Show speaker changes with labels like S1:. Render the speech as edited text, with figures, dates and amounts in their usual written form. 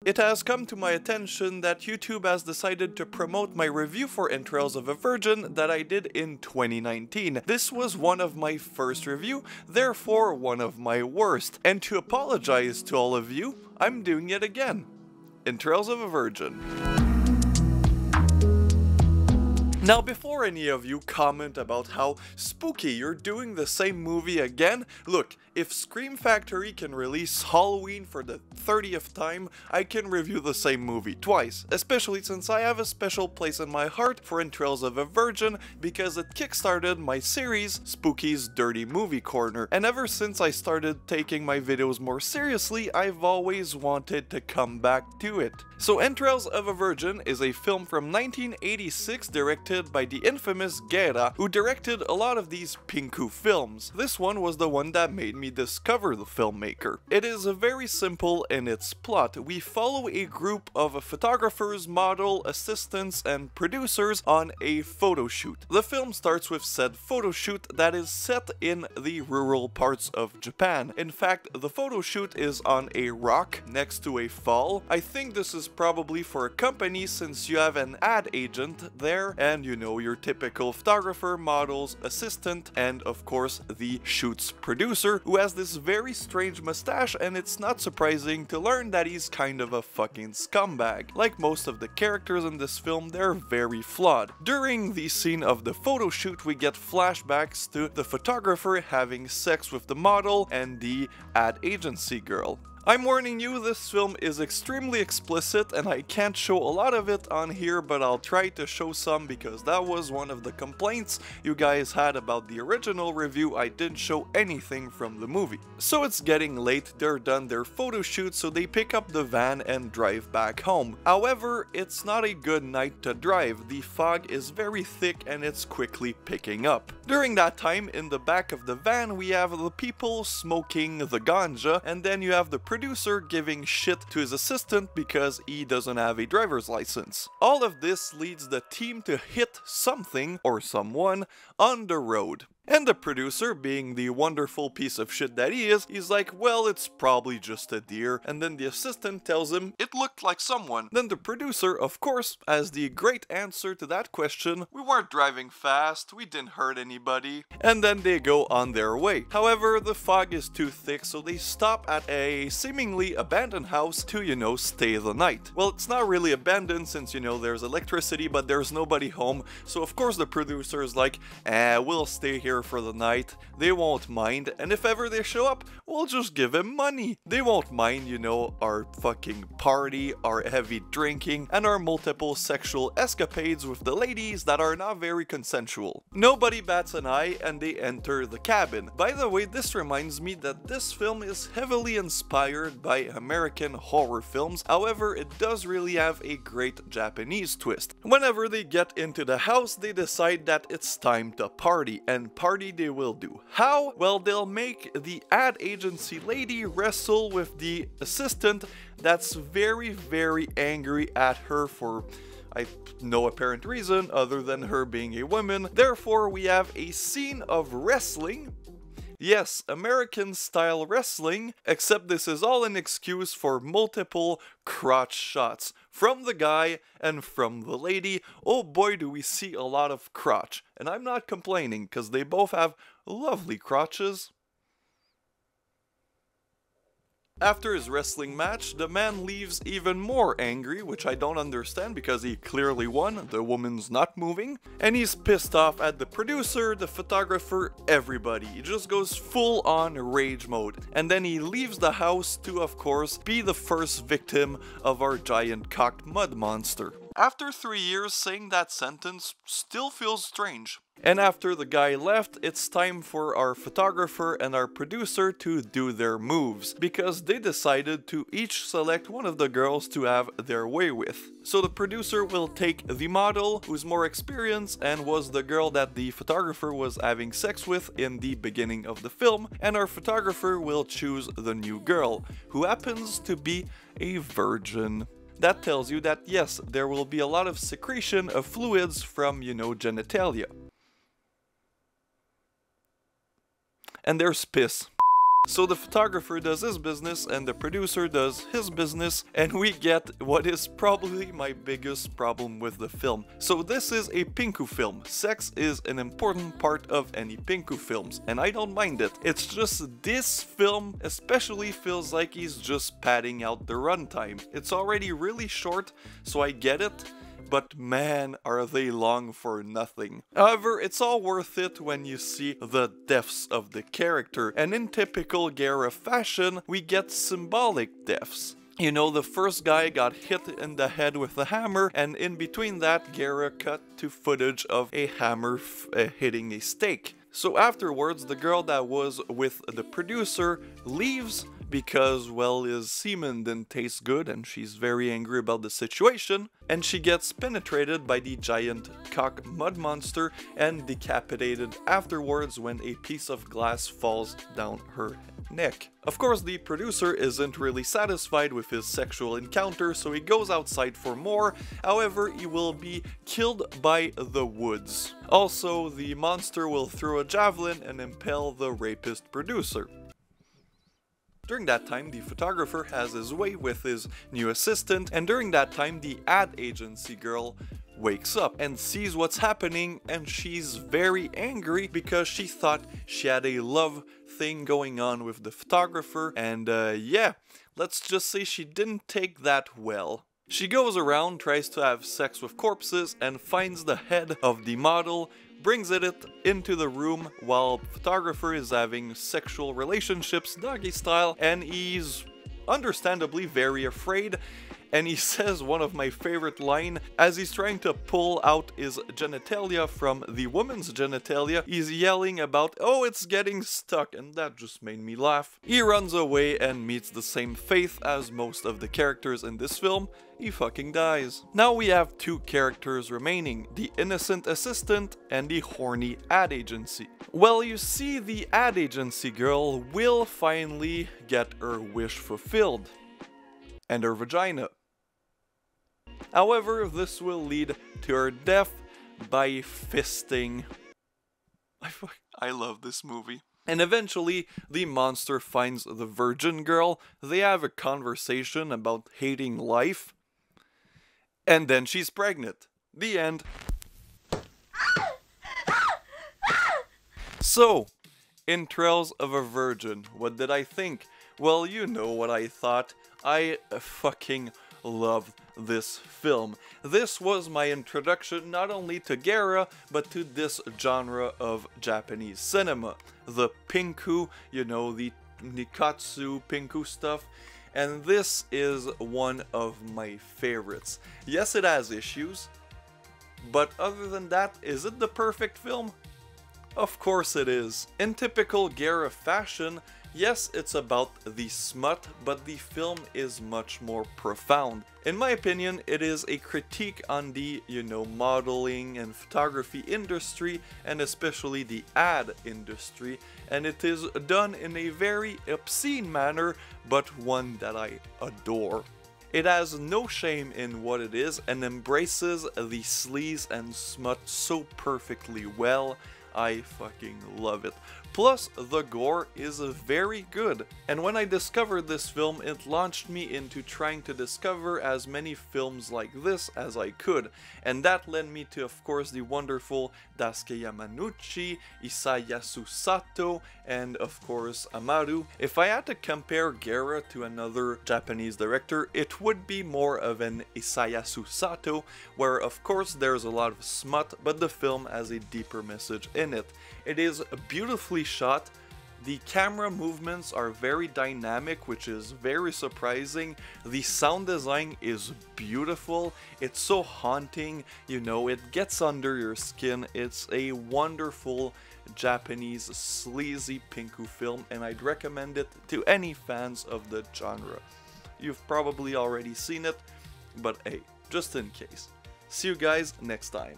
S1: It has come to my attention that YouTube has decided to promote my review for Entrails of a Virgin that I did in 2019. This was one of my first review, therefore one of my worst. And to apologize to all of you, I'm doing it again. Entrails of a Virgin. Now, before any of you comment about how spooky you're doing the same movie again, look, if Scream Factory can release Halloween for the 30th time, I can review the same movie twice, especially since I have a special place in my heart for Entrails of a Virgin because it kickstarted my series, Spooky's Dirty Movie Corner, and ever since I started taking my videos more seriously, I've always wanted to come back to it. So Entrails of a Virgin is a film from 1986 directed by the infamous Guerra, who directed a lot of these Pinku films. This one was the one that made me discover the filmmaker. It is very simple in its plot. We follow a group of photographers, model, assistants, and producers on a photo shoot. The film starts with said photo shoot that is set in the rural parts of Japan. In fact, the photo shoot is on a rock next to a fall. I think this is probably for a company since you have an ad agent there and you know your typical photographer, models, assistant, and of course the shoot's producer who has this very strange mustache, and it's not surprising to learn that he's kind of a fucking scumbag. Like most of the characters in this film, they're very flawed. During the scene of the photo shoot, we get flashbacks to the photographer having sex with the model and the ad agency girl. I'm warning you, this film is extremely explicit and I can't show a lot of it on here, but I'll try to show some because that was one of the complaints you guys had about the original review. I didn't show anything from the movie. So it's getting late, they're done their photo shoot, so they pick up the van and drive back home. However, it's not a good night to drive. The fog is very thick and it's quickly picking up. During that time, in the back of the van, we have the people smoking the ganja, and then you have the producer giving shit to his assistant because he doesn't have a driver's license. All of this leads the team to hit something or someone on the road. And the producer, being the wonderful piece of shit that he is, he's like, well, it's probably just a deer. And then the assistant tells him, it looked like someone. Then the producer, of course, has the great answer to that question, we weren't driving fast, we didn't hurt anybody. And then they go on their way. However, the fog is too thick, so they stop at a seemingly abandoned house to, you know, stay the night. Well, it's not really abandoned since, you know, there's electricity, but there's nobody home. So of course the producer is like, we'll stay here for the night, they won't mind, and if ever they show up, we'll just give him money. They won't mind, you know, our fucking party, our heavy drinking, and our multiple sexual escapades with the ladies that are not very consensual. Nobody bats an eye and they enter the cabin. By the way, this reminds me that this film is heavily inspired by American horror films, however, it does really have a great Japanese twist. Whenever they get into the house, they decide that it's time to party, and party they will do. How? Well, they'll make the ad agency lady wrestle with the assistant that's very, very angry at her for no apparent reason other than her being a woman. Therefore, we have a scene of wrestling. Yes, American-style wrestling, except this is all an excuse for multiple crotch shots from the guy and from the lady. Oh boy, do we see a lot of crotch. And I'm not complaining, because they both have lovely crotches. After his wrestling match, the man leaves even more angry, which I don't understand because he clearly won, the woman's not moving, and he's pissed off at the producer, the photographer, everybody. He just goes full on rage mode. And then he leaves the house to, of course, be the first victim of our giant cocked mud monster. After 3 years, saying that sentence still feels strange. And after the guy left, it's time for our photographer and our producer to do their moves, because they decided to each select one of the girls to have their way with. So the producer will take the model, who's more experienced and was the girl that the photographer was having sex with in the beginning of the film, and our photographer will choose the new girl, who happens to be a virgin. That tells you that yes, there will be a lot of secretion of fluids from, you know, genitalia. And there's piss. So the photographer does his business and the producer does his business, and we get what is probably my biggest problem with the film. So this is a Pinku film. Sex is an important part of any Pinku films, and I don't mind it. It's just this film especially feels like he's just padding out the runtime. It's already really short, so I get it. But man, are they long for nothing. However, it's all worth it when you see the deaths of the character, and in typical Guerra fashion, we get symbolic deaths. You know, the first guy got hit in the head with a hammer, and in between that, Guerra cut to footage of a hammer hitting a stake. So afterwards, the girl that was with the producer leaves because, well, his semen didn't taste good and she's very angry about the situation, and she gets penetrated by the giant cock mud monster and decapitated afterwards when a piece of glass falls down her neck. Of course, the producer isn't really satisfied with his sexual encounter, so he goes outside for more. However, he will be killed by the woods. Also, the monster will throw a javelin and impale the rapist producer. During that time, the photographer has his way with his new assistant, and during that time, the ad agency girl wakes up and sees what's happening, and she's very angry because she thought she had a love thing going on with the photographer, and yeah, let's just say she didn't take that well. She goes around, tries to have sex with corpses, and finds the head of the model, brings it into the room while the photographer is having sexual relationships doggy style, and he's understandably very afraid. And he says one of my favorite lines as he's trying to pull out his genitalia from the woman's genitalia. He's yelling about, "Oh, it's getting stuck," and that just made me laugh. He runs away and meets the same fate as most of the characters in this film. He fucking dies. Now we have two characters remaining, the innocent assistant and the horny ad agency. Well, you see, the ad agency girl will finally get her wish fulfilled. And her vagina. However, this will lead to her death by fisting. I love this movie. And eventually, the monster finds the virgin girl, they have a conversation about hating life, and then she's pregnant. The end. So, entrails of a virgin, what did I think? Well, you know what I thought. I fucking loved this film. This was my introduction not only to Guerra, but to this genre of Japanese cinema. The Pinku, you know, the Nikatsu Pinku stuff. And this is one of my favorites. Yes, it has issues, but other than that, is it the perfect film? Of course it is. In typical Guerra fashion, yes, it's about the smut, but the film is much more profound. In my opinion, it is a critique on the, you know, modeling and photography industry, and especially the ad industry, and it is done in a very obscene manner, but one that I adore. It has no shame in what it is and embraces the sleaze and smut so perfectly well. I fucking love it. Plus, the gore is very good. And when I discovered this film, it launched me into trying to discover as many films like this as I could. And that led me to, of course, the wonderful Daisuke Yamanouchi, Isayasu Sato, and of course, Amaru. If I had to compare Guerra to another Japanese director, it would be more of an Isayasu Sato, where of course there's a lot of smut, but the film has a deeper message in it. It is beautifully shot. The camera movements are very dynamic, which is very surprising. The sound design is beautiful. It's so haunting, you know, it gets under your skin. It's a wonderful Japanese sleazy Pinku film, and I'd recommend it to any fans of the genre. You've probably already seen it, but hey, just in case. See you guys next time.